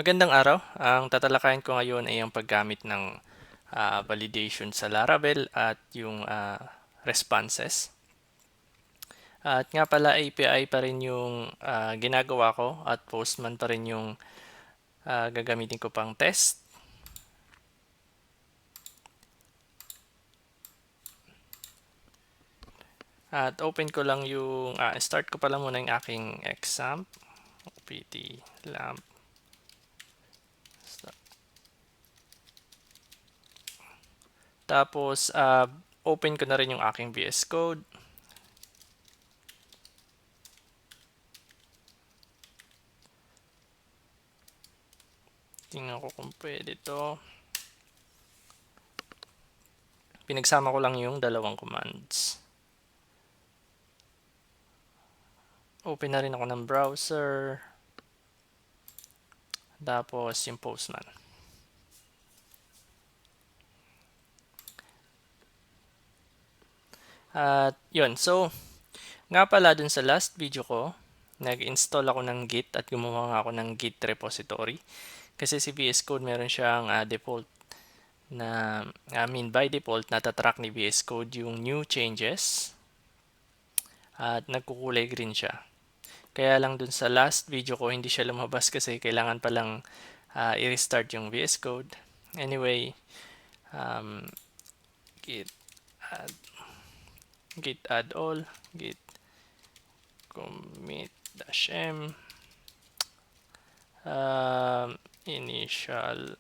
Magandang araw. Ang tatalakayin ko ngayon ay ang paggamit ng validation sa Laravel at yung responses. At nga pala API pa rin yung ginagawa ko at Postman pa rin yung gagamitin ko pang test. At open ko lang yung, start ko pala muna yung aking exam. OPT lamp. Tapos, open ko na rin yung aking VS Code. Tingnan ko kung pwede to. Pinagsama ko lang yung dalawang commands. Open na rin ako ng browser. Tapos yung Postman. At yun, so nga pala dun sa last video ko, nag-install ako ng Git at gumawa nga ako ng Git repository. Kasi si VS Code meron siyang default na, by default, natatrack ni VS Code yung new changes at nagkukulay green siya. Kaya lang dun sa last video ko, hindi siya lumabas kasi kailangan palang i-restart yung VS Code. Anyway, git add all, git commit -m, initial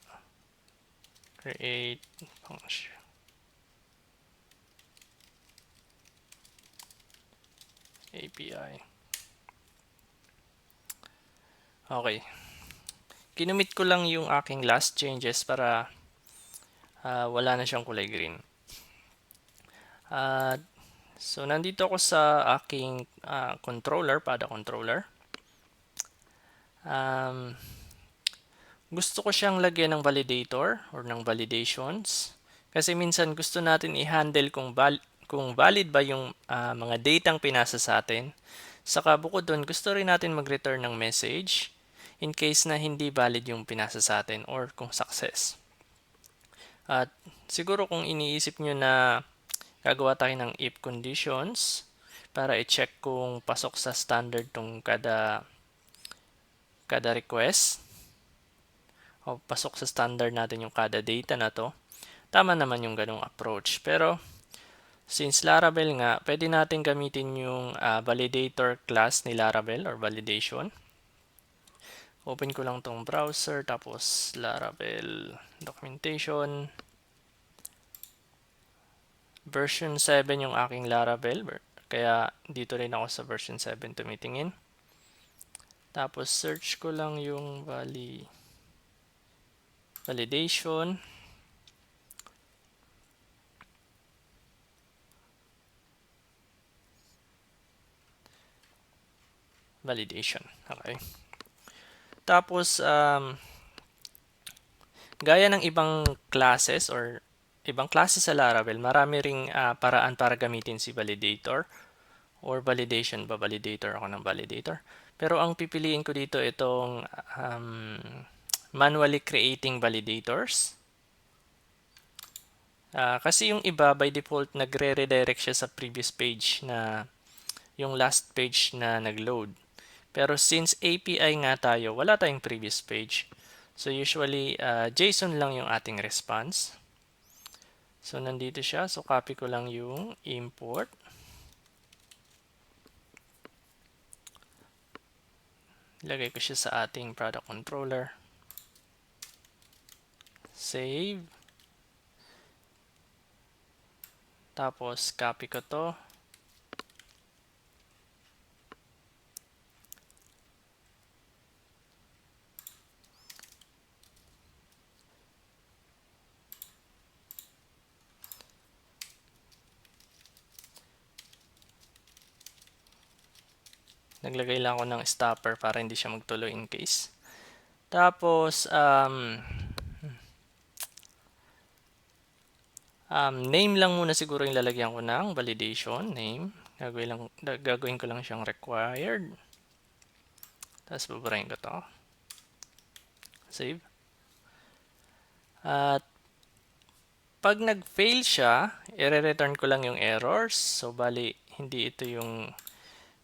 create function. API. Okay. Kinumit ko lang yung aking last changes para wala na siyang kulay green. So, nandito ako sa aking controller, PADA controller. Gusto ko siyang lagyan ng validator or ng validations. Kasi minsan gusto natin i-handle kung valid ba yung mga datang pinasa sa atin. Saka bukod doon, gusto rin natin mag-return ng message in case na hindi valid yung pinasa sa atin or kung success. At siguro kung iniisip nyo na gagawa tayo ng if conditions para i-check kung pasok sa standard tong kada request o pasok sa standard natin yung kada data na to, tama naman yung ganong approach. Pero since Laravel nga, pwede natin gamitin yung validator class ni Laravel or validation. Open ko lang tong browser, tapos Laravel documentation. Version 7 yung aking Laravel, kaya dito rin ako sa version 7 tumitingin. Tapos search ko lang yung validation. Validation. Okay. Tapos, gaya ng ibang classes or ibang classes sa Laravel, marami ring paraan para gamitin si validator or validation ba? Validator ako ng validator. Pero ang pipiliin ko dito itong manually creating validators. Kasi yung iba by default nagre-redirect siya sa previous page na yung last page na nag-load. Pero since API nga tayo, wala tayong previous page. So usually JSON lang yung ating response. So nandito siya. So copy ko lang yung import. Ilagay ko siya sa ating product controller. Save. Tapos copy ko to. Naglagay lang ako ng stopper para hindi siya magtuloy in case. Tapos, name lang muna siguro yung lalagyan ko ng validation name. Gagawin ko lang siyang required. Tapos babarahin ko to. Save. At pag nag-fail siya, i-return ko lang yung errors. So, bali, hindi ito yung,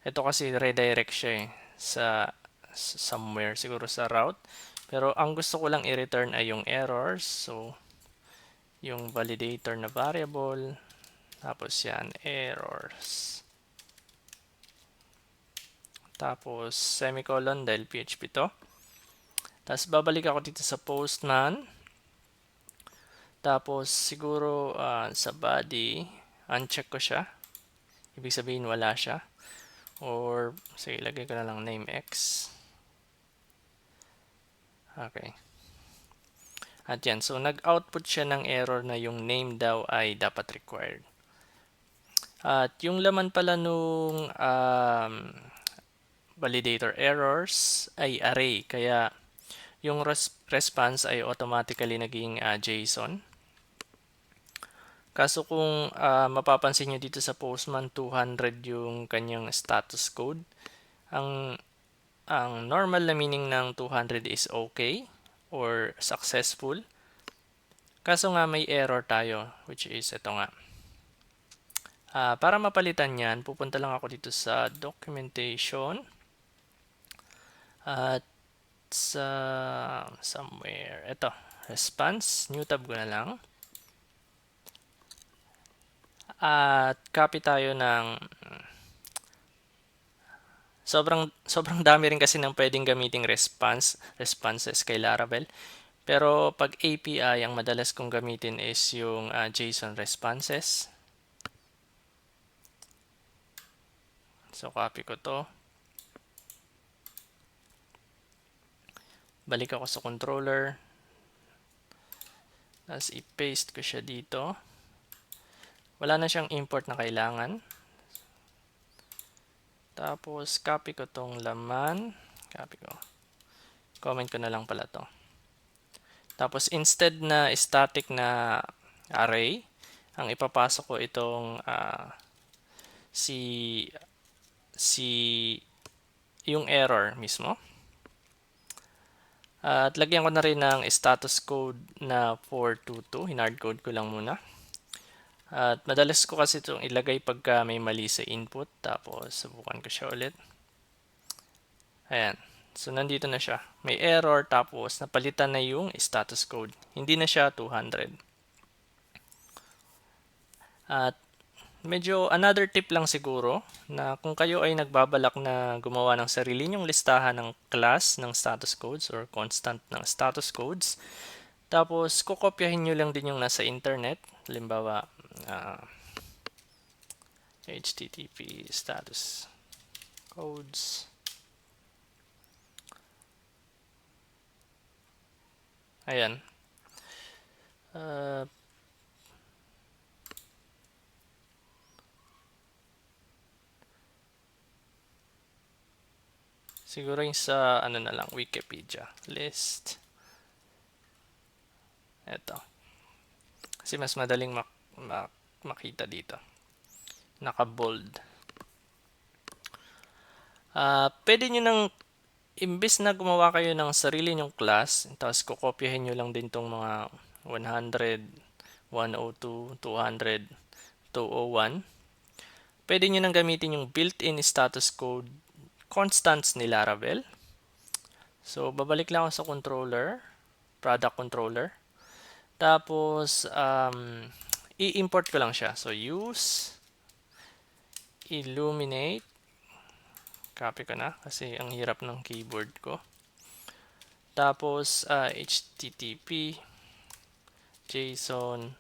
ito kasi redirect siya sa somewhere, siguro sa route. Pero ang gusto ko lang i-return ay yung errors. So, yung validator na variable. Tapos yan, errors. Tapos, semicolon dahil PHP to. Tapos, babalik ako dito sa postman. Tapos, siguro sa body, uncheck ko siya. Ibig sabihin, wala siya. Or, sige, ilagay ko na lang name X. Okay. At yan, so nag-output siya ng error na yung name daw ay dapat required. At yung laman pala nung validator errors ay array. Kaya yung response ay automatically naging JSON. Kaso kung mapapansin nyo dito sa Postman, 200 yung kanyang status code. Ang normal na meaning ng 200 is okay or successful. Kaso nga may error tayo, which is ito nga. Para mapalitan yan, pupunta lang ako dito sa documentation. At sa somewhere, ito, response, new tab ko na lang. At copy tayo ng sobrang dami rin kasi ng pwedeng gamiting responses kay Laravel. Pero pag API, ang madalas kong gamitin is yung JSON responses. So, copy ko to. Balik ako sa controller. Tapos, i-paste ko siya dito. Wala na siyang import na kailangan. Tapos, copy ko tong laman. Copy ko. Comment ko na lang pala to. Tapos, instead na static na array, ang ipapasok ko itong si yung error mismo. At lagyan ko na rin ng status code na 422. Hinardcode ko lang muna. At madalas ko kasi itong ilagay pagka may mali sa input. Tapos, subukan ko siya ulit. Ayan. So, nandito na siya. May error tapos napalitan na yung status code. Hindi na siya 200. At medyo another tip lang siguro na kung kayo ay nagbabalak na gumawa ng sarili nyong listahan ng class ng status codes or constant ng status codes. Tapos, kukopyahin nyo lang din yung nasa internet. Halimbawa, HTTP status codes. Ayan. Siguro yung sa ano na lang, Wikipedia list. Ito. Kasi mas madaling makita dito. Naka-bold. Pwede nyo nang imbis na gumawa kayo ng sarili nyong class, tapos kukopyahin nyo lang din tong mga 100, 102, 200, 201. Pwede nyo nang gamitin yung built-in status code constants ni Laravel. So, babalik lang ako sa controller, product controller. Tapos, i-import ko lang siya. So, use illuminate. Copy ko na kasi ang hirap ng keyboard ko. Tapos, HTTP JSON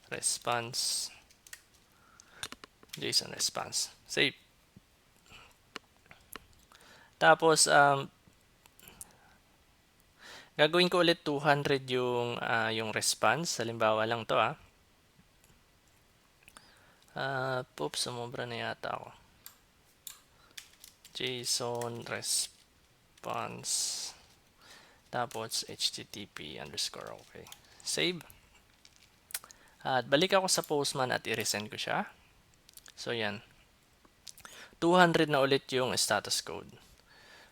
response. JSON response. Save. Tapos, gagawin ko ulit 200 yung response. Halimbawa lang to Oops, sumobra na yata ako. JSON response. Tapos, HTTP underscore okay. Save. At balik ako sa Postman at i-resend ko siya. So, yan. 200 na ulit yung status code.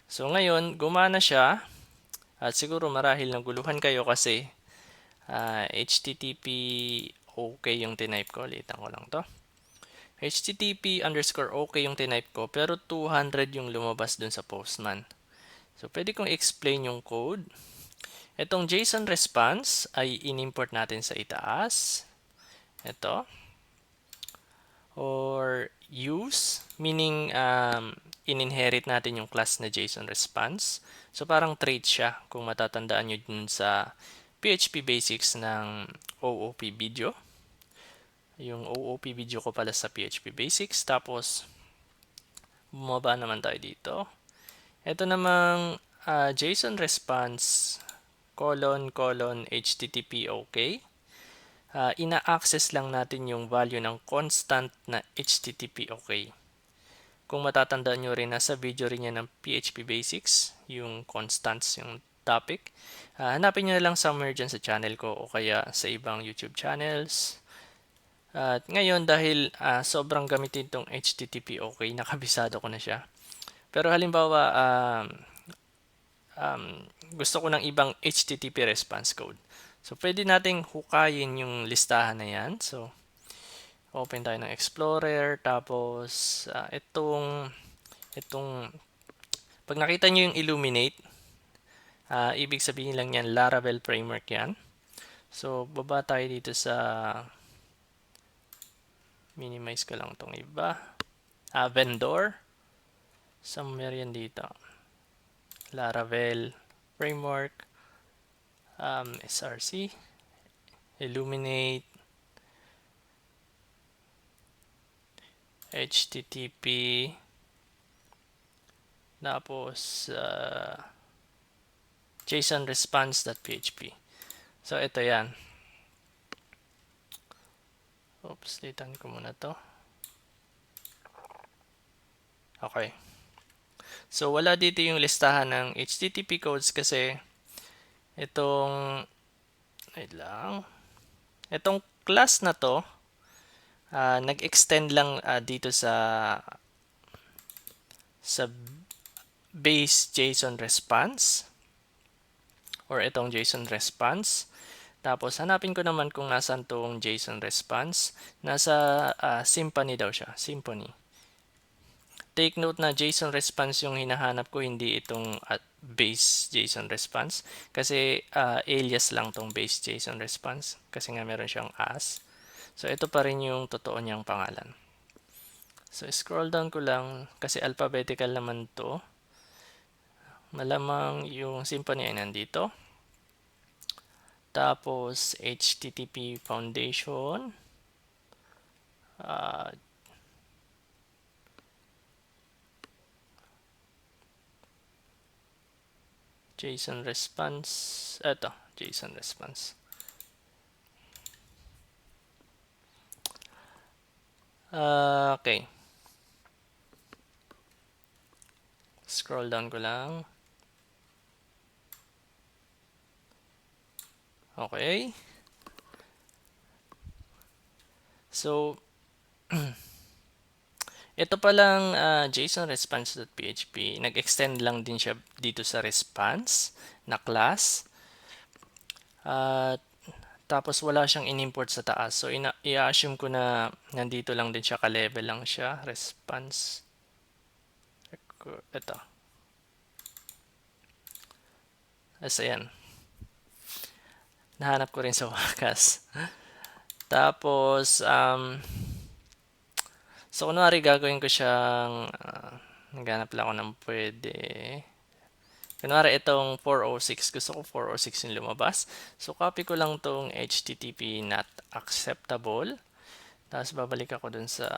So, ngayon, gumana siya. At siguro marahil naguluhan kayo kasi HTTP okay yung tinype ko. Ulitan ko lang to. HTTP underscore okay yung tinype ko, pero 200 yung lumabas dun sa Postman. So, pwede kong explain yung code. Itong JSON response ay in-import natin sa itaas. Ito. Or use, meaning in-inherit natin yung class na JSON response. So, parang trait siya kung matatandaan nyo dun sa PHP basics ng OOP video. Yung OOP video ko pala sa PHP basics. Tapos, bumaba naman tayo dito. Ito namang JSON response ::HTTP okay. Ina-access lang natin yung value ng constant na HTTP okay. Kung matatandaan nyo rin, nasa video rin yan ng PHP Basics, yung constants, yung topic. Hanapin nyo na lang somewhere dyan sa channel ko o kaya sa ibang YouTube channels. At ngayon, dahil sobrang gamitin itong HTTP okay, nakabisado ko na siya. Pero halimbawa, gusto ko ng ibang HTTP response code. So, pwede nating hukayin yung listahan na yan. So, open tayo ng Explorer. Tapos, itong, pag nakita nyo yung Illuminate, ibig sabihin lang yan, Laravel framework yan. So, baba tayo dito sa, minimize ko lang itong iba. Vendor. Somewhere yan dito. Laravel framework. SRC. Illuminate. HTTP. Tapos, JSON response.php. So, ito yan. Oops, deletean ko muna to. Okay. So, wala dito yung listahan ng HTTP codes kasi itong, wait lang, itong class na to, nag-extend lang dito sa base JSON response or itong JSON response. Tapos, hanapin ko naman kung nasan tong JSON response. Nasa Symfony daw siya. Symfony. Take note na JSON response yung hinahanap ko, hindi itong base JSON response. Kasi alias lang tong base JSON response. Kasi nga meron siyang as. So, ito pa rin yung totoo niyang pangalan. So, scroll down ko lang kasi alphabetical naman to. Malamang yung Symfony ay nandito. Tapos, HTTP Foundation. JSON response. Ito, JSON response. Okay. Scroll down ko lang. Okay. So, ito palang JSON response.php, nag-extend lang din siya dito sa response na class. Tapos wala siyang in-import sa taas. So, i-assume ko na nandito lang din siya, ka-level lang siya. Response. Ito. As ayan. Nahanap ko rin sa wakas. Tapos, so, kunwari gagawin ko siyang, naghanap lang ako ng pwede. Kunwari itong 406, gusto ko 406 yung lumabas. So, copy ko lang tong HTTP not acceptable. Tapos, babalik ako dun sa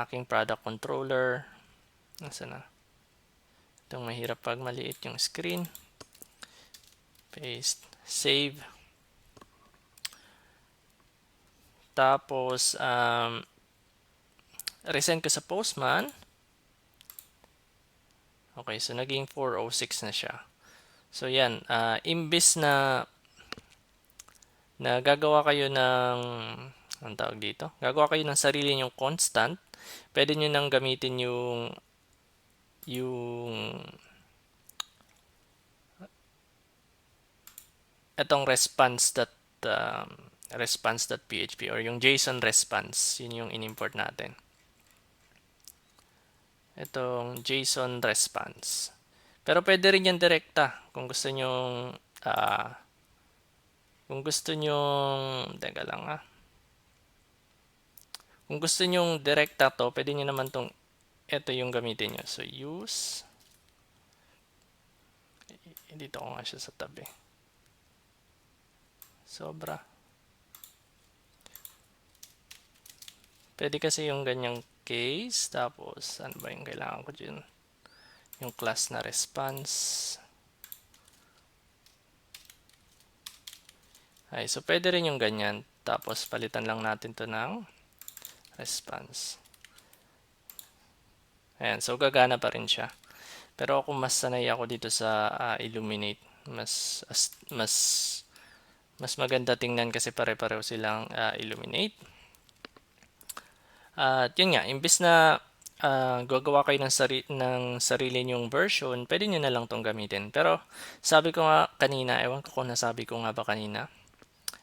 aking product controller. Nasaan na? Itong mahirap pag maliit yung screen. Paste. Save. Tapos, resend ko sa Postman. Okay, so naging 406 na siya. So, yan. Imbis na gagawa kayo ng, ang tawag dito? Gagawa kayo ng sarili nyong constant. Pwede nyo nang gamitin yung itong response.php or yung JSON response, yun yung in-import natin. Itong JSON response. Pero pwede rin yan direkta teka lang Kung gusto nyong direkta to, pwede nyo naman ito yung gamitin nyo. So, use, dito ko nga siya sa tabi. Sobra. Pwede kasi yung ganyang case, tapos, ano ba yung kailangan ko dyan? Yung class na response. Ay, so pwede rin yung ganyan. Tapos, palitan lang natin to ng response. Ayan, so gagana pa rin siya. Pero ako mas sanay ako dito sa Illuminate. Mas maganda tingnan kasi pare-pareho silang Illuminate. At yun nga, imbis na gagawa kayo ng sarili nyong version, pwede nyo na lang tong gamitin. Pero sabi ko nga kanina, ewan ko kung nasabi ko nga ba kanina,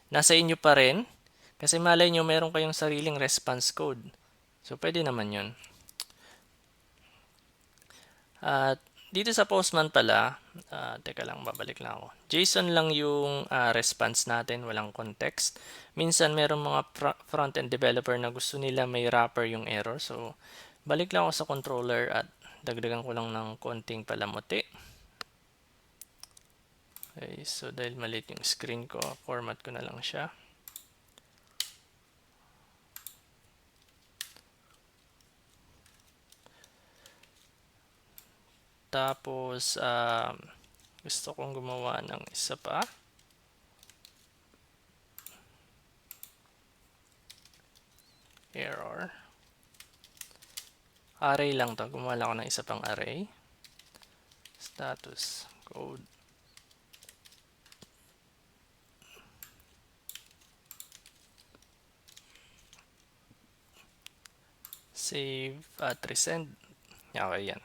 nasa inyo pa rin kasi malay nyo meron kayong sariling response code. So pwede naman yun. At dito sa Postman pala, teka lang, babalik lang ako. JSON lang yung response natin, walang context. Minsan meron mga front-end developer na gusto nila may wrapper yung error. So, balik lang ako sa controller at dagdagan ko lang ng konting palamuti. Okay, so dahil maliit yung screen ko, format ko na lang siya. Tapos, gusto kong gumawa ng isa pa. Error. Array lang to. Gumawa lang ako ng isa pang array. Status code. Save at resend. Okay, yan.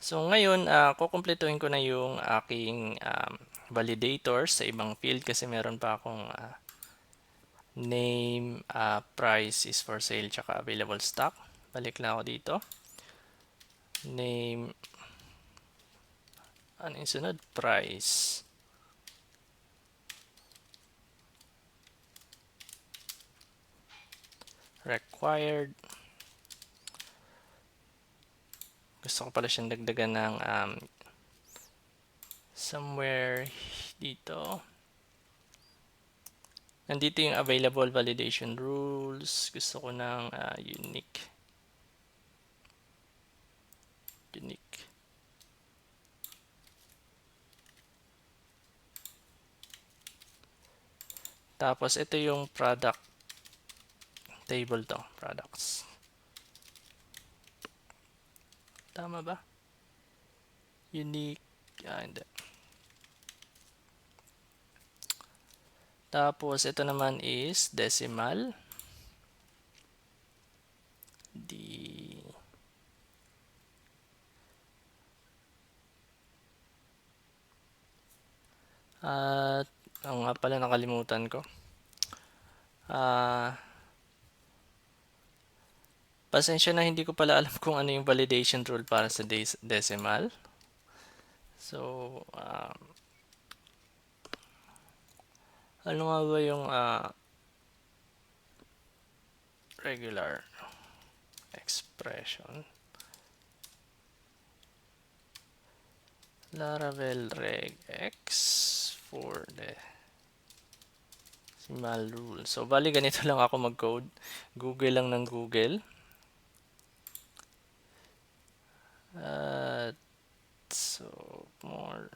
So, ngayon, kukumpletuhin ko na yung aking validator sa ibang field kasi meron pa akong name, price is for sale, tsaka available stock. Balik lang ako dito. Name, ano yung sunod? Price. Required. Gusto ko pala siyang dagdagan ng somewhere dito. Nandito yung available validation rules. Gusto ko ng unique. Tapos ito yung product table to, products. Tama ba? Unique, hindi. Tapos ito naman is decimal. At ang nga pala nakalimutan ko. Pasensya na hindi ko pala alam kung ano yung validation rule para sa decimal. So, ano nga ba yung regular expression? Laravel regex for the decimal rule. So, bali ganito lang ako mag-code. Google lang ng Google. So, more.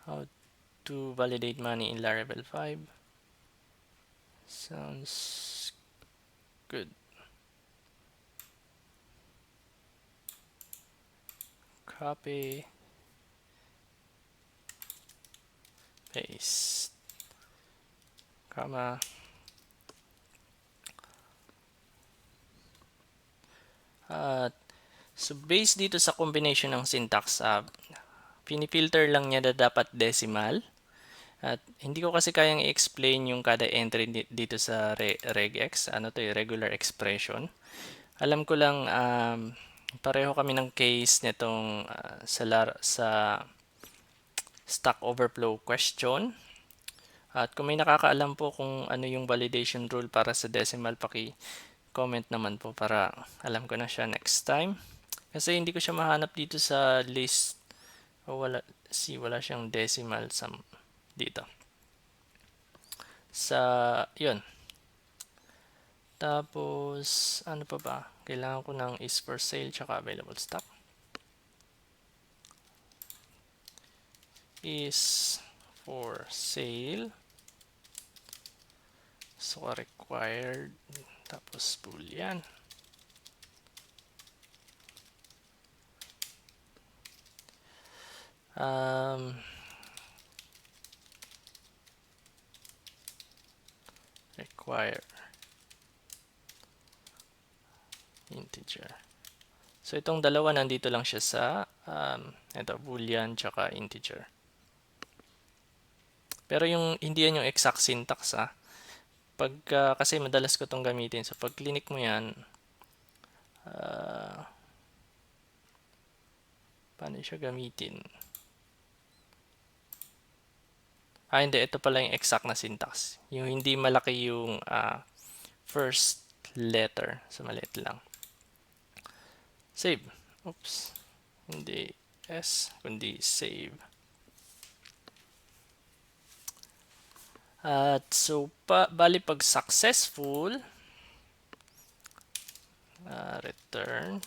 How to validate money in Laravel 5. Sounds good. Copy. Paste. Comma. At so based dito sa combination ng syntax, pinifilter lang niya na dapat decimal. At hindi ko kasi kayang i-explain yung kada entry dito sa regex, ano to, regular expression. Alam ko lang pareho kami ng case nitong sa Stack Overflow question. At kung may nakakaalam po kung ano yung validation rule para sa decimal, paki-comment naman po para alam ko na siya next time. Kasi hindi ko siya mahanap dito sa list. Wala siyang decimal sum dito. Yun. Tapos, ano pa ba? Kailangan ko ng is for sale tsaka available stock. Is for sale. So, required. Tapos, boolean. Require integer. So, itong dalawa nandito lang siya sa ito, boolean tsaka integer. Pero hindi yan yung exact syntax kasi madalas ko itong gamitin. So, pag clinic mo yan, paano siya gamitin? Hindi. Ito pala yung exact na syntax. Yung hindi malaki yung first letter. So, maliit lang. Save. Oops. Hindi S, kundi save. At so, bali pag successful, return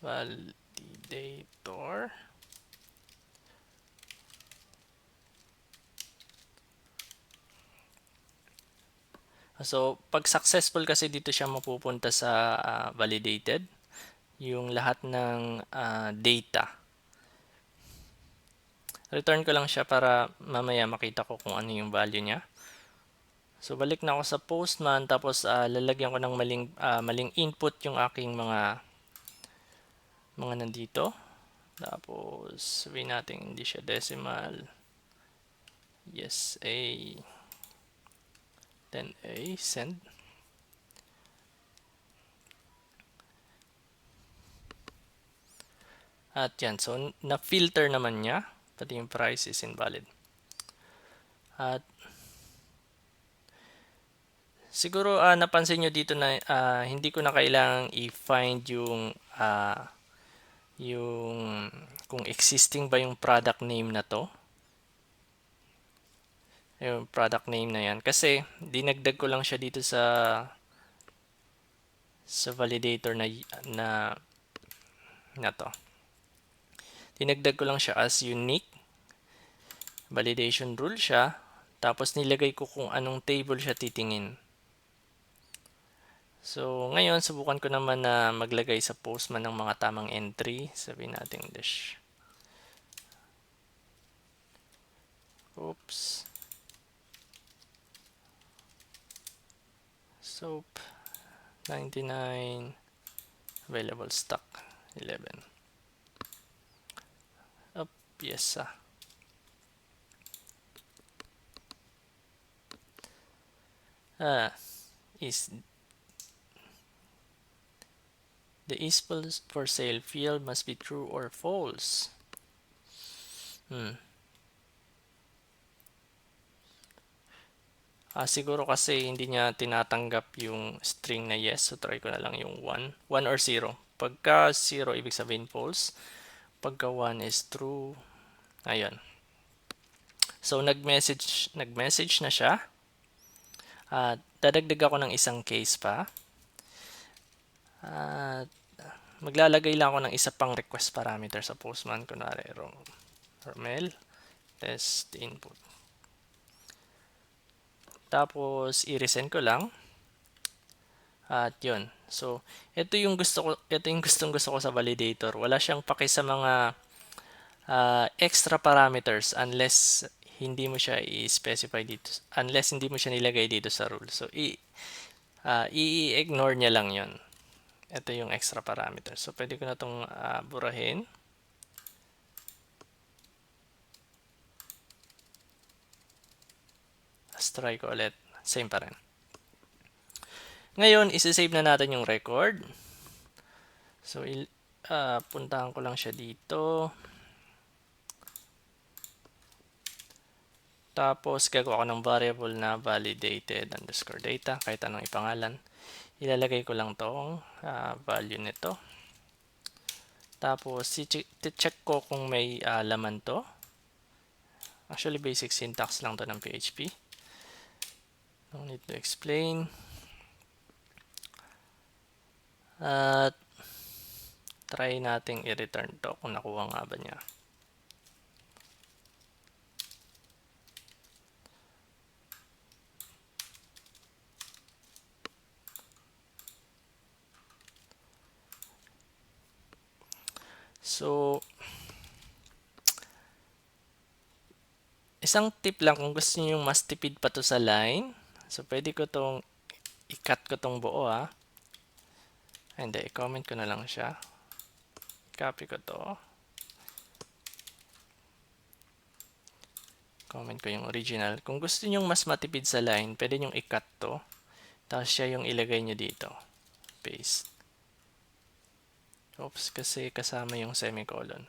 validator. So, pag successful kasi dito siya mapupunta sa validated, yung lahat ng data. Return ko lang siya para mamaya makita ko kung ano yung value niya. So, balik na ako sa Postman, tapos lalagyan ko ng maling input yung aking mga nandito. Tapos, sabihin natin hindi siya decimal. Yes, then send. At yan, so na-filter naman niya, pati yung price is invalid. At siguro napansin nyo dito na hindi ko na kailangang i-find yung kung existing ba yung product name na to. Yung product name na yan. Kasi dinagdag ko lang siya dito sa validator na to. Dinagdag ko lang siya as unique. Validation rule siya. Tapos nilagay ko kung anong table siya titingin. So, ngayon, subukan ko naman na maglagay sa Postman ng mga tamang entry. Sabihin natin dash. Oops. Soap 99, available stock 11. Up, yes. Is the is for sale field must be true or false. Siguro kasi hindi niya tinatanggap yung string na yes. So, try ko na lang yung 1 or 0. Pagka 0, ibig sabihin false. Pagka 1 is true. Ayan. So, nag-message na siya. Dadagdag ako ng isang case pa. Maglalagay lang ako ng isa pang request parameter sa Postman. Kunwari, Romel test input. Tapos, i-resend ko lang. At yun. So, ito yung gustong gusto ko sa validator. Wala siyang paki sa mga extra parameters unless hindi mo siya i-specify dito. Unless hindi mo siya nilagay dito sa rule. So, i-ignore niya lang yun. Ito yung extra parameter. So, pwede ko na itong burahin. Let's try ko ulit. Same pa rin. Ngayon, isi-save na natin yung record. So, puntahan ko lang siya dito. Tapos, gagawa ko ng variable na validated underscore data, kahit anong ipangalan. Ilalagay ko lang tong value nito. Tapos, check ko kung may laman to. Actually, basic syntax lang to ng PHP. No need to explain. At try nating i-return to kung nakuha nga ba niya. So, isang tip lang kung gusto niyo yung mas tipid pa to sa line. So, pwede ko tong i-cut ko tong buo Hindi, i-comment ko na lang siya. Copy ko to. Comment ko yung original. Kung gusto niyo mas matipid sa line, pwede niyo i-cut to. Tapos siya yung ilagay niyo dito. Paste. Oops, kasi kasama yung semicolon.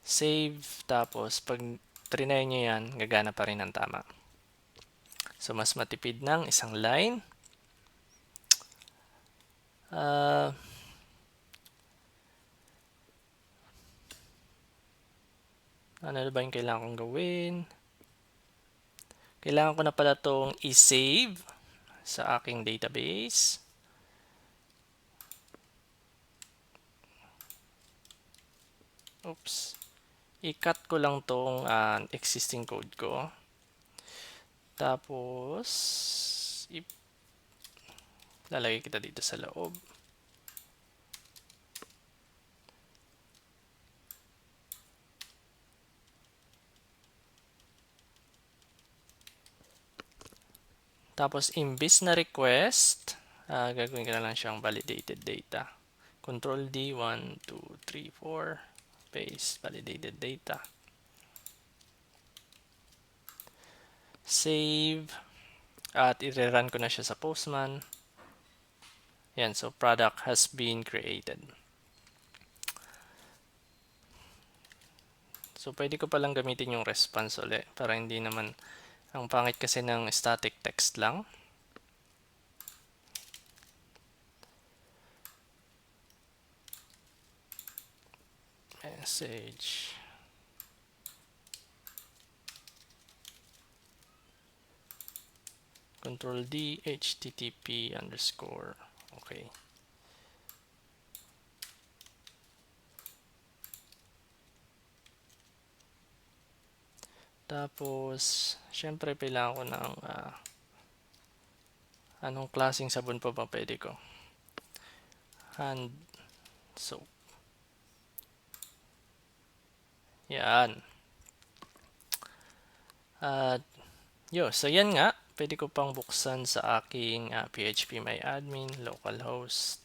Save. Tapos, pag trinay nyo yan, gagana pa rin ng tama. So, mas matipid ng isang line. Ano ba yung kailangan kong gawin? Kailangan ko na pala itong i-save sa aking database. Oops. I-cut ko lang tong existing code ko. Tapos, lalagay kita dito sa loob. Tapos, imbis na request, gagawin ko na lang siyang validated data. Control D, 1, 2, 3, 4. Paste, validated data. Save. At i-run ko na siya sa Postman. Yan, so product has been created. So, pwede ko palang gamitin yung response ulit para hindi naman, ang pangit kasi ng static text lang. Message. Control D, HTTP underscore. Okay. Tapos, syempre, kailangan ko ng anong klaseng sabon pa ba pwede ko? Hand soap. Yan. At, so yan nga. Pwede ko pang buksan sa aking PHP My Admin, localhost,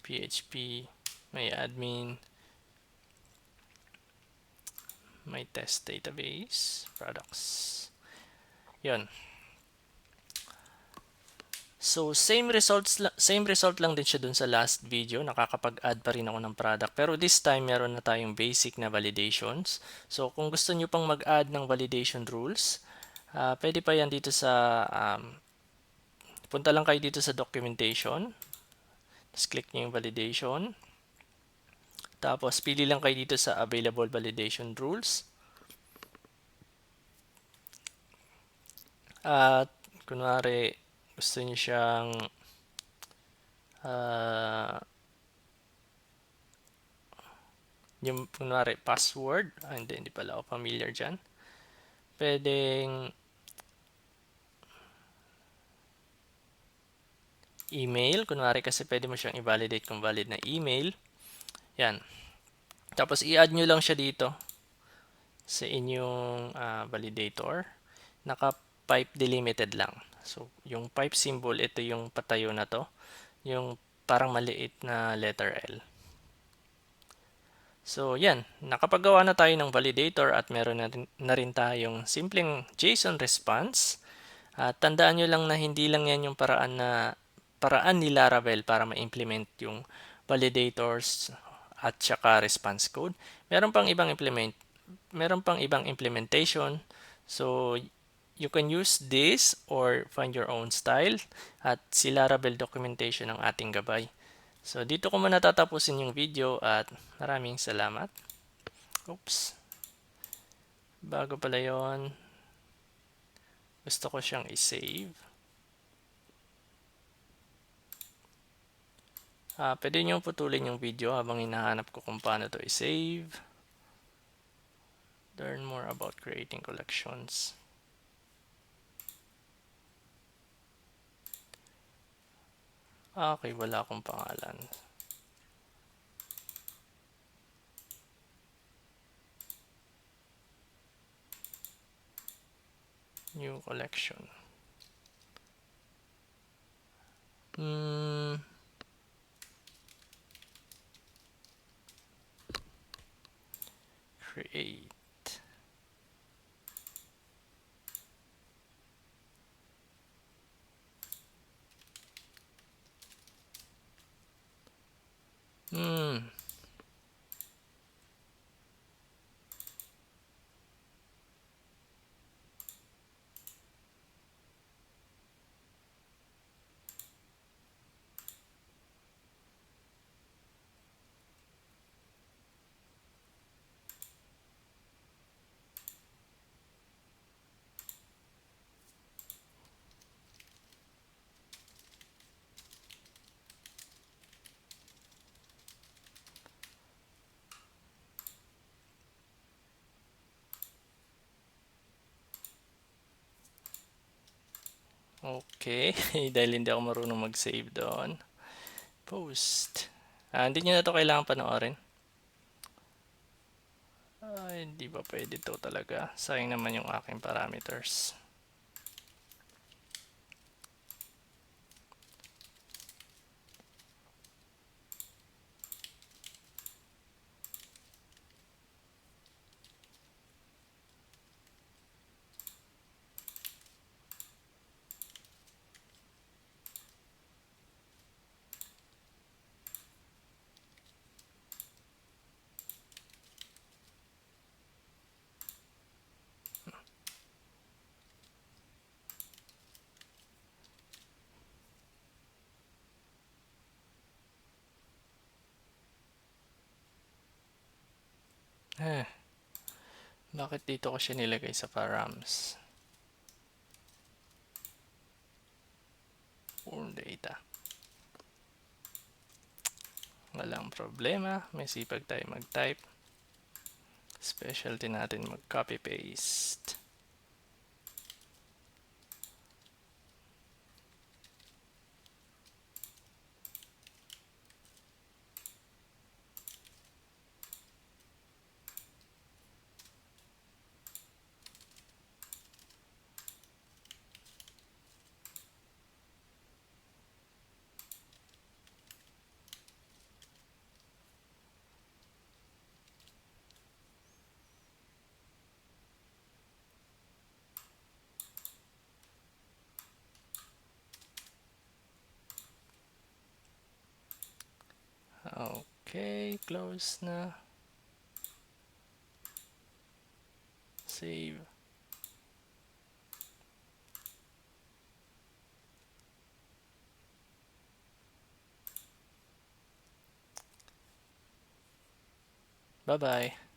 PHP My Admin, My Test Database, Products. Yun. So, same result lang din siya dun sa last video. Nakakapag-add pa rin ako ng product. Pero this time, meron na tayong basic na validations. So, kung gusto nyo pang mag-add ng validation rules, pwede pa yan dito sa, punta lang kayo dito sa documentation. Tapos, click nyo yung validation. Tapos, pili lang kayo dito sa available validation rules. At, kunwari, gusto niyo siyang yung kunwari password, hindi pala ako familiar dyan. Pwedeng email, kunwari kasi pwede mo siyang i-validate kung valid na email. Yan. Tapos i-add nyo lang siya dito sa inyong validator. pipe delimited lang. So, yung pipe symbol, ito yung patayo na to. Yung parang maliit na letter L. So, yan. Nakapagawa na tayo ng validator at meron na rin tayong simpleng JSON response. At tandaan nyo lang na hindi lang yan yung paraan ni Laravel para ma-implement yung validators at saka response code. Meron pang ibang implementation. So, you can use this or find your own style at si Laravel documentation ang ating gabay. So, dito ko muna tatapusin yung video at maraming salamat. Oops. Bago pala yon, gusto ko siyang i-save. Pwede nyo putulin yung video habang hinahanap ko kung paano to i-save. Learn more about creating collections. Okay, wala akong pangalan. New collection. Create. Okay, dahil hindi ako marunong mag-save doon. Post. Hindi nyo na to kailangan panoorin. Hindi ba pwede to talaga? Sayang naman yung aking parameters. Bakit dito ko siya nilagay sa params? Full data. Walang problema. May sipag tayo mag-type. Specialty natin mag-copy-paste. Okay, close na. Save. Bye-bye.